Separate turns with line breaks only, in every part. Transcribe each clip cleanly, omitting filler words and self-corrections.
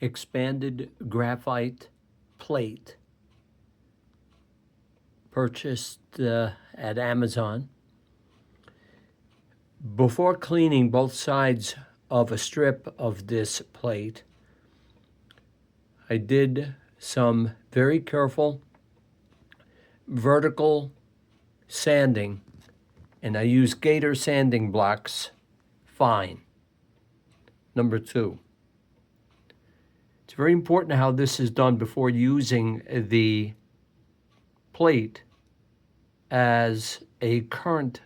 expanded graphite plate purchased at Amazon. Before cleaning both sides of a strip of this plate, I did some very careful vertical sanding, and I use Gator sanding blocks, fine. Number 2. It's very important how this is done before using the plate as a current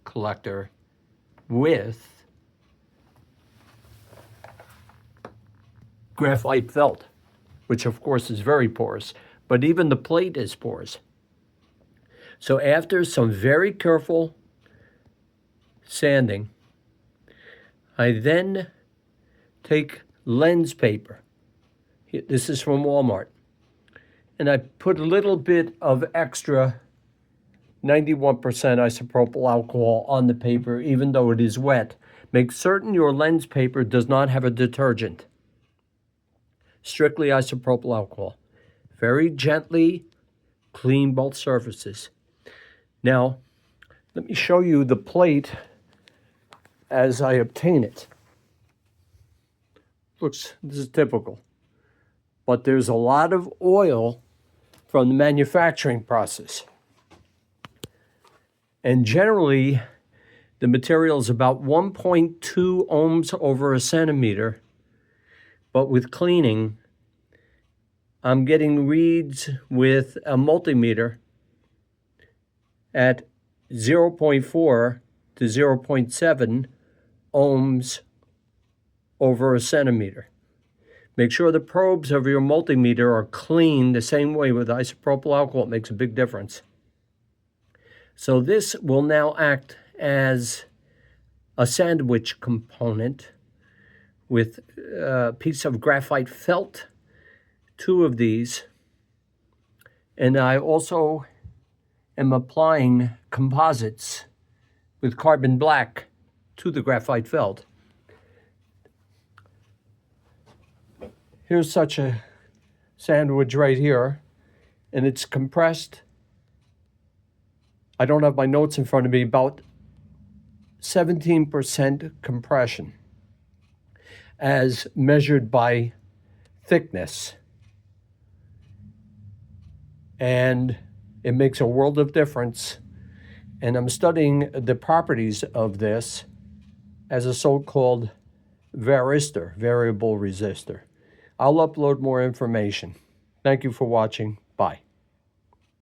collector with graphite felt, which of course is very porous, but even the plate is porous. So after some very careful sanding, I then take lens paper. This is from Walmart. And I put a little bit of extra 91% isopropyl alcohol on the paper, even though it is wet. Make certain your lens paper does not have a detergent. Strictly isopropyl alcohol. Very gently clean both surfaces. Now, let me show you the plate as I obtain it. Looks, this is typical. But there's a lot of oil from the manufacturing process. And generally, the material is about 1.2 ohms over a centimeter. But with cleaning, I'm getting reads with a multimeter at 0.4 to 0.7 ohms over a centimeter. Make sure the probes of your multimeter are clean the same way with isopropyl alcohol. It makes a big difference. So this will now act as a sandwich component with a piece of graphite felt, 2 of these, and I also am applying composites with carbon black to the graphite felt. Here's such a sandwich right here, and it's compressed. I don't have my notes in front of me, about 17% compression as measured by thickness. And it makes a world of difference. And I'm studying the properties of this as a so-called varistor, variable resistor. I'll upload more information. Thank you for watching. Bye.